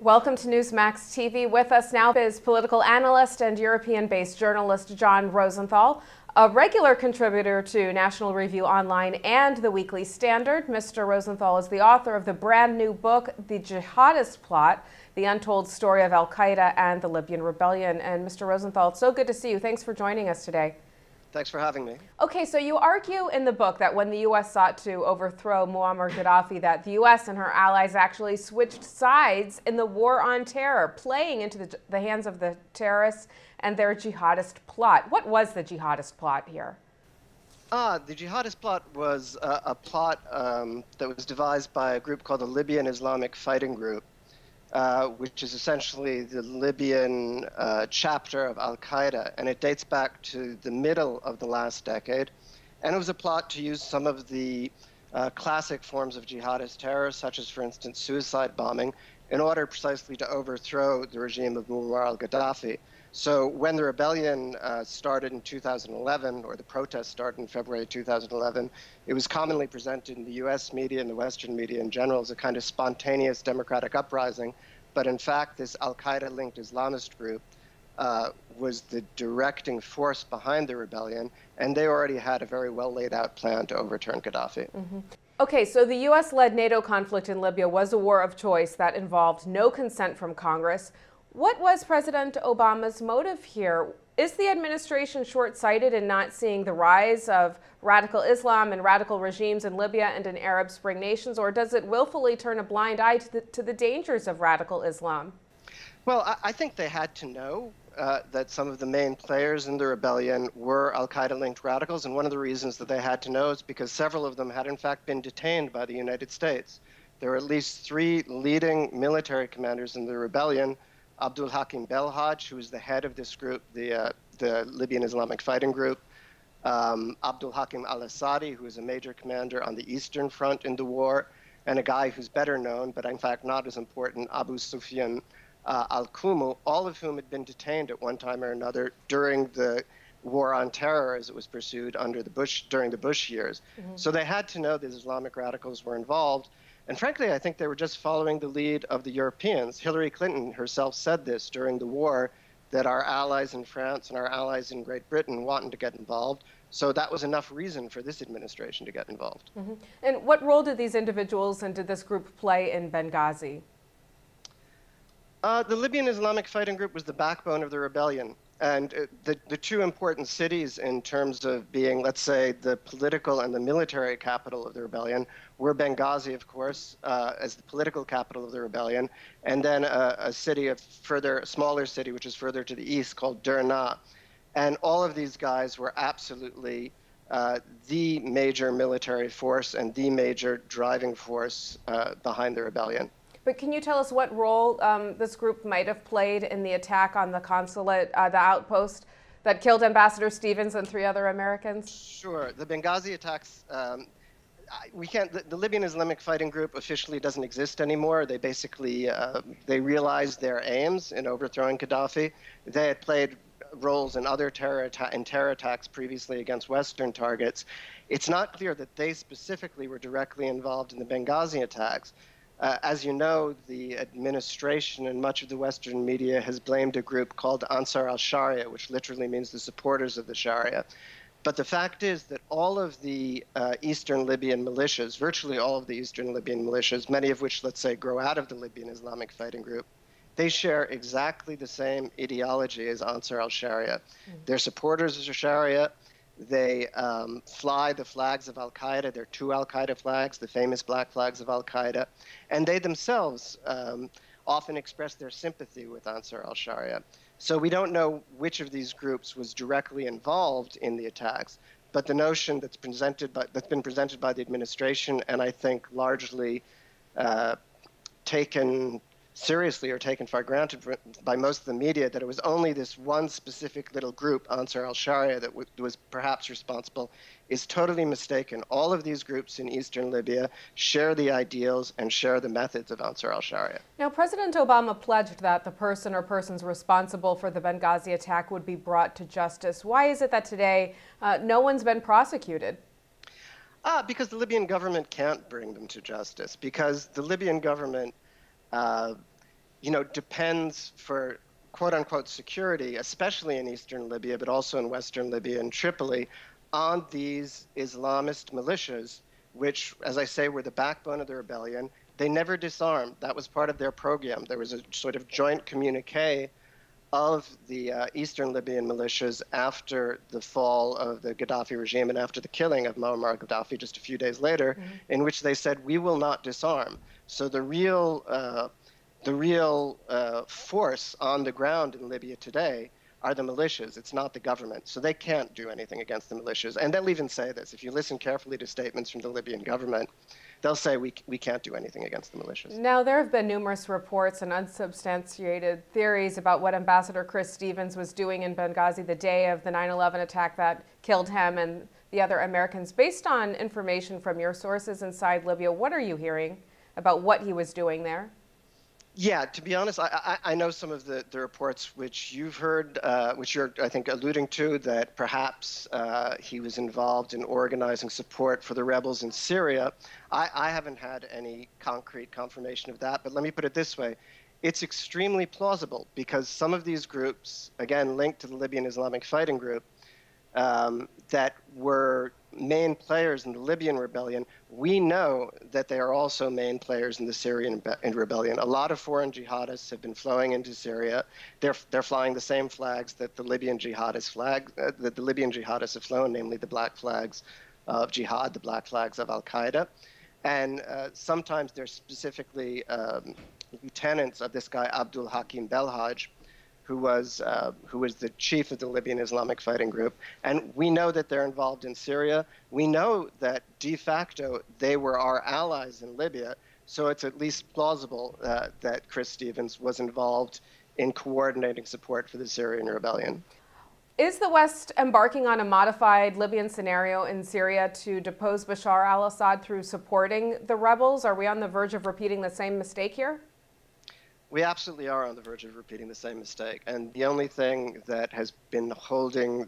Welcome to Newsmax TV. With us now is political analyst and European-based journalist John Rosenthal, a regular contributor to National Review Online and the Weekly Standard. Mr. Rosenthal is the author of the brand new book, The Jihadist Plot, The Untold Story of Al-Qaeda and the Libyan Rebellion. And Mr. Rosenthal, it's so good to see you. Thanks for joining us today. Thanks for having me. Okay, so you argue in the book that when the U.S. sought to overthrow Muammar Gaddafi, that the U.S. and her allies actually switched sides in the war on terror, playing into the hands of the terrorists and their jihadist plot. What was the jihadist plot here? The jihadist plot was a plot that was devised by a group called the Libyan Islamic Fighting Group, which is essentially the Libyan chapter of Al-Qaeda, and it dates back to the middle of the last decade. And it was a plot to use some of the classic forms of jihadist terror, such as, for instance, suicide bombing, in order precisely to overthrow the regime of Muammar al-Gaddafi. So when the rebellion started in 2011, or the protests started in February 2011, it was commonly presented in the US media and the Western media in general as a kind of spontaneous democratic uprising. But in fact, this Al-Qaeda-linked Islamist group was the directing force behind the rebellion, and they already had a very well laid out plan to overturn Gaddafi. Mm-hmm. Okay, so the US-led NATO conflict in Libya was a war of choice that involved no consent from Congress. What was President Obama's motive here? Is the administration short-sighted in not seeing the rise of radical Islam and radical regimes in Libya and in Arab Spring nations, or does it willfully turn a blind eye to the dangers of radical Islam? Well, I think they had to know that some of the main players in the rebellion were Al-Qaeda-linked radicals, and one of the reasons that they had to know is because several of them had in fact been detained by the United States. There were at least 3 leading military commanders in the rebellion: Abdul Hakim Belhaj, who was the head of this group, the Libyan Islamic Fighting Group; Abdul Hakim al-Assadi, who was a major commander on the Eastern Front in the war; and a guy who's better known, but in fact not as important, Abu Sufyan al-Kumu, all of whom had been detained at one time or another during the war on terror as it was pursued during the Bush years. Mm-hmm. So they had to know that Islamic radicals were involved. And frankly, I think they were just following the lead of the Europeans. Hillary Clinton herself said this during the war, that our allies in France and our allies in Great Britain wanted to get involved. So that was enough reason for this administration to get involved. Mm-hmm. And what role did these individuals and did this group play in Benghazi? The Libyan Islamic Fighting Group was the backbone of the rebellion. And the 2 important cities in terms of being, let's say, the political and the military capital of the rebellion were Benghazi, of course, as the political capital of the rebellion, and then a smaller city, which is further to the east, called Derna. And all of these guys were absolutely the major military force and the major driving force behind the rebellion. But can you tell us what role this group might have played in the attack on the consulate, the outpost that killed Ambassador Stevens and 3 other Americans? Sure. The Benghazi attacks, the Libyan Islamic Fighting Group officially doesn't exist anymore. They basically, they realized their aims in overthrowing Gaddafi. They had played roles in other terror attacks previously against Western targets. It's not clear that they specifically were directly involved in the Benghazi attacks. As you know, the administration and much of the Western media has blamed a group called Ansar al-Sharia, which literally means the supporters of the Sharia. But the fact is that all of the Eastern Libyan militias, virtually all of the Eastern Libyan militias, many of which, let's say, grow out of the Libyan Islamic Fighting Group, they share exactly the same ideology as Ansar al-Sharia. They're supporters of the Sharia. They fly the flags of Al-Qaeda. There are 2 Al-Qaeda flags, the famous black flags of Al-Qaeda. And they themselves often express their sympathy with Ansar al-Sharia. So we don't know which of these groups was directly involved in the attacks, but the notion that's been presented by the administration, and I think largely taken seriously or taken for granted by most of the media, that it was only this one specific little group, Ansar al-Sharia, that was perhaps responsible, is totally mistaken. All of these groups in eastern Libya share the ideals and share the methods of Ansar al-Sharia. Now, President Obama pledged that the person or persons responsible for the Benghazi attack would be brought to justice. Why is it that today no one's been prosecuted? Because the Libyan government can't bring them to justice, because the Libyan government depends for quote-unquote security, especially in eastern Libya, but also in western Libya and Tripoli, on these Islamist militias, which, as I say, were the backbone of the rebellion. They never disarmed. That was part of their program. There was a sort of joint communique of the eastern Libyan militias after the fall of the Gaddafi regime and after the killing of Muammar Gaddafi just a few days later, in which they said, we will not disarm. So the real force on the ground in Libya today are the militias. It's not the government. So they can't do anything against the militias. And they'll even say this. If you listen carefully to statements from the Libyan government, they'll say we can't do anything against the militias. Now, there have been numerous reports and unsubstantiated theories about what Ambassador Chris Stevens was doing in Benghazi the day of the 9/11 attack that killed him and the other Americans. Based on information from your sources inside Libya, what are you hearing about what he was doing there? Yeah, to be honest, I know some of the reports which you've heard, which you're, I think, alluding to, that perhaps he was involved in organizing support for the rebels in Syria. I haven't had any concrete confirmation of that, but let me put it this way. It's extremely plausible because some of these groups, again, linked to the Libyan Islamic Fighting Group, that were main players in the Libyan rebellion, we know that they are also main players in the Syrian rebellion. A lot of foreign jihadists have been flowing into Syria. They're flying the same flags that the Libyan jihadists have flown, namely the black flags of jihad, the black flags of Al-Qaeda. And sometimes they're specifically lieutenants of this guy, Abdul Hakim Belhaj, who was the chief of the Libyan Islamic Fighting Group. And we know that they're involved in Syria. We know that de facto they were our allies in Libya. So it's at least plausible that Chris Stevens was involved in coordinating support for the Syrian rebellion. Is the West embarking on a modified Libyan scenario in Syria to depose Bashar al-Assad through supporting the rebels? Are we on the verge of repeating the same mistake here? We absolutely are on the verge of repeating the same mistake. And the only thing that has been holding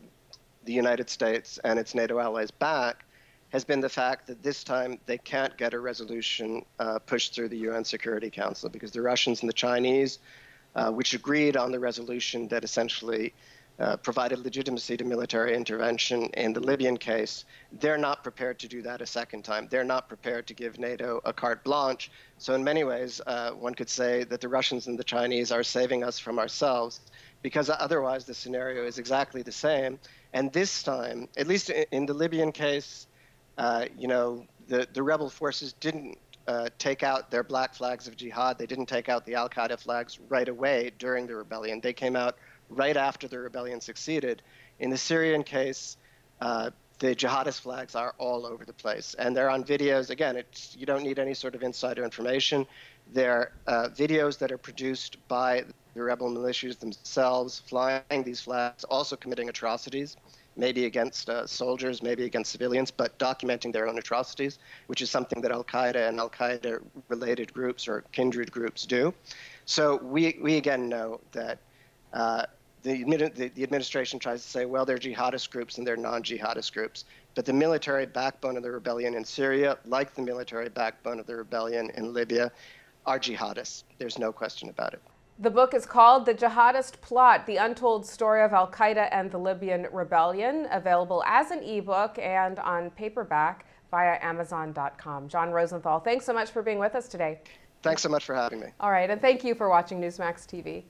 the United States and its NATO allies back has been the fact that this time they can't get a resolution pushed through the UN Security Council because the Russians and the Chinese, which agreed on the resolution that essentially provided legitimacy to military intervention in the Libyan case, they're not prepared to do that a second time. They're not prepared to give NATO a carte blanche. So in many ways, one could say that the Russians and the Chinese are saving us from ourselves, because otherwise the scenario is exactly the same. And this time, at least in the Libyan case, the rebel forces didn't take out their black flags of jihad. They didn't take out the Al-Qaeda flags right away during the rebellion. They came out right after the rebellion succeeded. In the Syrian case, the jihadist flags are all over the place. And they're on videos. Again, you don't need any sort of insider information. They're videos that are produced by the rebel militias themselves, flying these flags, also committing atrocities, maybe against soldiers, maybe against civilians, but documenting their own atrocities, which is something that Al-Qaeda and Al-Qaeda-related groups or kindred groups do. So we again know that the administration tries to say, well, they're jihadist groups and they're non-jihadist groups. But the military backbone of the rebellion in Syria, like the military backbone of the rebellion in Libya, are jihadists. There's no question about it. The book is called The Jihadist Plot, The Untold Story of Al-Qaeda and the Libyan Rebellion, available as an ebook and on paperback via Amazon.com. John Rosenthal, thanks so much for being with us today. Thanks so much for having me. All right, and thank you for watching Newsmax TV.